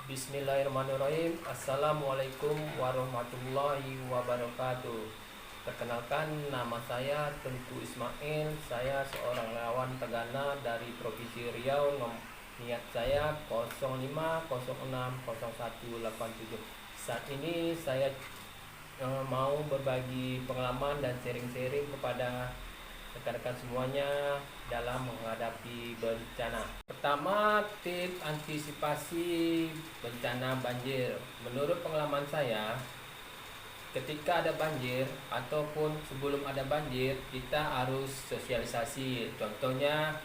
Bismillahirrahmanirrahim. Assalamualaikum warahmatullahi wabarakatuh. Perkenalkan, nama saya Tengku Ismail. Saya seorang relawan Tagana dari Provinsi Riau. Niat saya 05060187. Saat ini saya mau berbagi pengalaman dan sharing-sharing kepada rekan-rekan semuanya dalam menghadapi bencana. Pertama, tips antisipasi bencana banjir. Menurut pengalaman saya, ketika ada banjir ataupun sebelum ada banjir, kita harus sosialisasi. Contohnya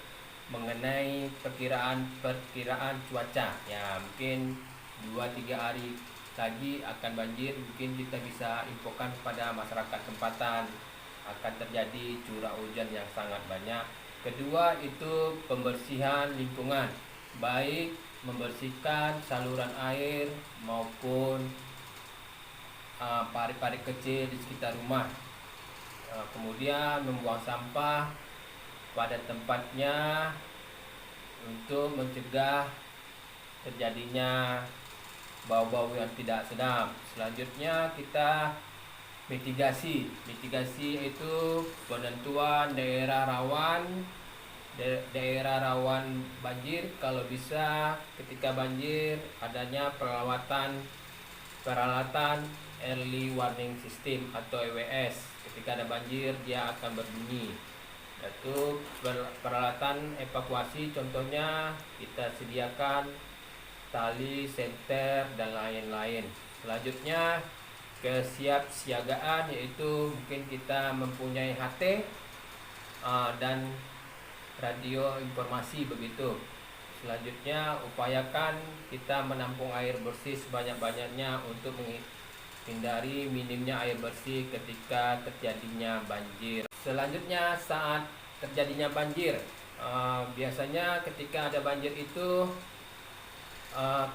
mengenai perkiraan cuaca. Ya, mungkin 2-3 hari lagi akan banjir, mungkin kita bisa infokan kepada masyarakat tempatan akan terjadi curah hujan yang sangat banyak. Kedua, itu pembersihan lingkungan, baik membersihkan saluran air maupun parit-parit kecil di sekitar rumah. Kemudian membuang sampah pada tempatnya untuk mencegah terjadinya bau-bau yang tidak sedap. Selanjutnya kita mitigasi itu penentuan daerah rawan banjir. Kalau bisa ketika banjir adanya peralatan early warning system atau EWS. Ketika ada banjir dia akan berbunyi. Itu peralatan evakuasi, contohnya kita sediakan tali, senter dan lain-lain. Selanjutnya kesiapsiagaan, yaitu mungkin kita mempunyai HT dan radio informasi begitu. Selanjutnya upayakan kita menampung air bersih sebanyak-banyaknya untuk menghindari minimnya air bersih ketika terjadinya banjir. Selanjutnya saat terjadinya banjir, biasanya ketika ada banjir itu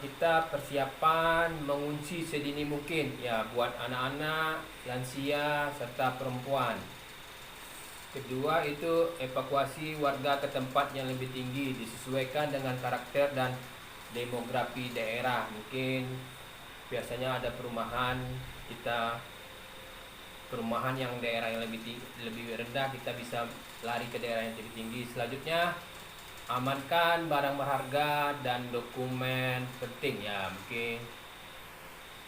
kita persiapan mengungsi sedini mungkin ya, buat anak-anak, lansia serta perempuan. Kedua, itu evakuasi warga ke tempat yang lebih tinggi disesuaikan dengan karakter dan demografi daerah. Mungkin biasanya ada perumahan yang daerah yang lebih rendah, kita bisa lari ke daerah yang lebih tinggi. Selanjutnya amankan barang berharga dan dokumen penting ya, mungkin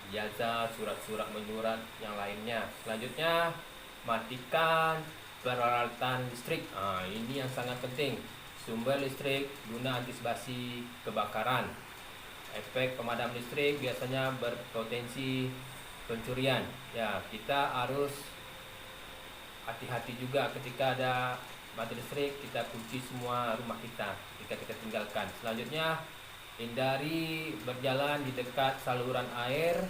ijazah, surat-surat menyurat yang lainnya. Selanjutnya matikan peralatan listrik. Ini yang sangat penting, sumber listrik guna antisipasi kebakaran. Efek pemadam listrik biasanya berpotensi pencurian ya, kita harus hati-hati juga ketika ada mati listrik, kita kunci semua rumah kita jika kita tinggalkan. Selanjutnya hindari berjalan di dekat saluran air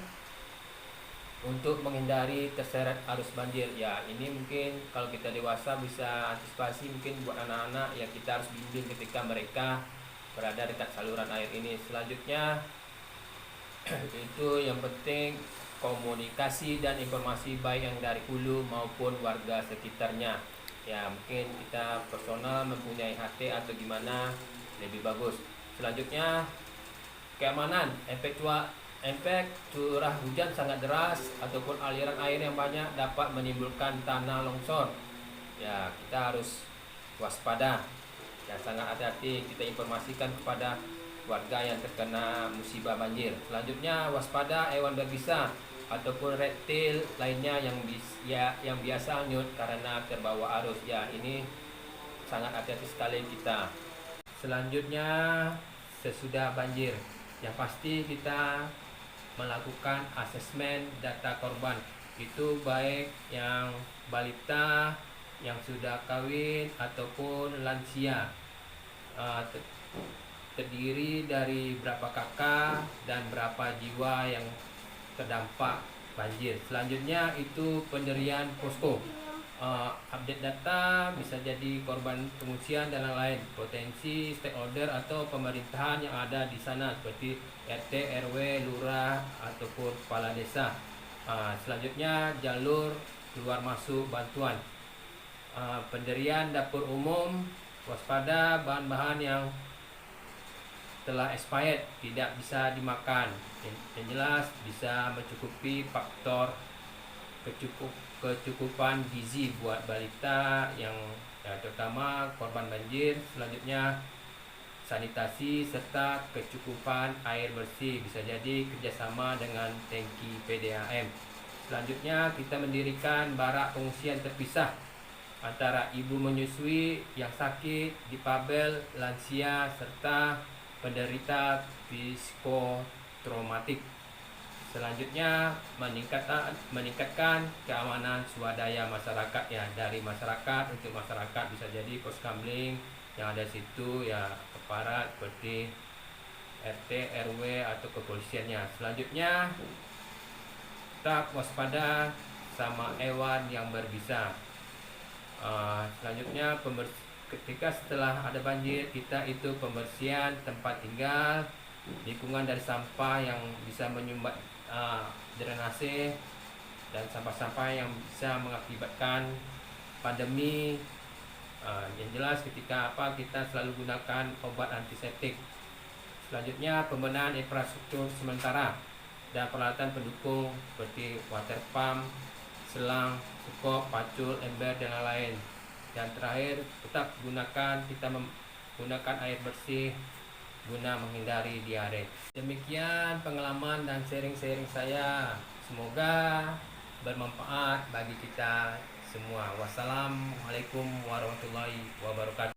untuk menghindari terseret arus banjir ya. Ini mungkin kalau kita dewasa bisa antisipasi, mungkin buat anak-anak ya kita harus bimbing ketika mereka berada dekat saluran air ini. Selanjutnya itu yang penting komunikasi dan informasi baik yang dari hulu maupun warga sekitarnya ya. Mungkin kita personal mempunyai HT atau gimana lebih bagus. Selanjutnya keamanan. Efek curah hujan sangat deras ataupun aliran air yang banyak dapat menimbulkan tanah longsor ya, kita harus waspada ya, sangat hati-hati. Kita informasikan kepada warga yang terkena musibah banjir. Selanjutnya waspada hewan berbisa ataupun reptil lainnya yang biasa hanyut karena terbawa arus ya. Ini sangat hati-hati sekali kita. Selanjutnya sesudah banjir, yang pasti kita melakukan asesmen data korban, itu baik yang balita, yang sudah kawin ataupun lansia. Terdiri dari berapa kakak dan berapa jiwa yang terdampak banjir. Selanjutnya itu pendirian posko, update data, bisa jadi korban pengungsian dan lain-lain, potensi stakeholder atau pemerintahan yang ada di sana seperti RT, RW, lurah ataupun kepala desa. Selanjutnya jalur keluar masuk bantuan, pendirian dapur umum, waspada bahan-bahan yang setelah expired tidak bisa dimakan. Yang jelas bisa mencukupi faktor kecukupan gizi buat balita yang terutama korban banjir. Selanjutnya sanitasi serta kecukupan air bersih, bisa jadi kerjasama dengan tangki PDAM. Selanjutnya kita mendirikan barak pengungsian terpisah antara ibu menyusui yang sakit, difabel, lansia, serta penderita psikotraumatik. Selanjutnya meningkatkan keamanan swadaya masyarakat, ya, dari masyarakat untuk masyarakat, bisa jadi pos kamling yang ada situ, ya, aparat seperti RT, RW atau kepolisiannya. Selanjutnya tetap waspada sama hewan yang berbisa. Selanjutnya ketika setelah ada banjir, kita itu pembersihan tempat tinggal, lingkungan dari sampah yang bisa menyumbat drainase dan sampah-sampah yang bisa mengakibatkan pandemi. Yang jelas ketika kita selalu gunakan obat antiseptik. Selanjutnya pembenahan infrastruktur sementara dan peralatan pendukung seperti water pump, selang, sekop, pacul, ember, dan lain-lain. Dan terakhir, tetap kita menggunakan air bersih guna menghindari diare. Demikian pengalaman dan sharing-sharing saya. Semoga bermanfaat bagi kita semua. Wassalamualaikum warahmatullahi wabarakatuh.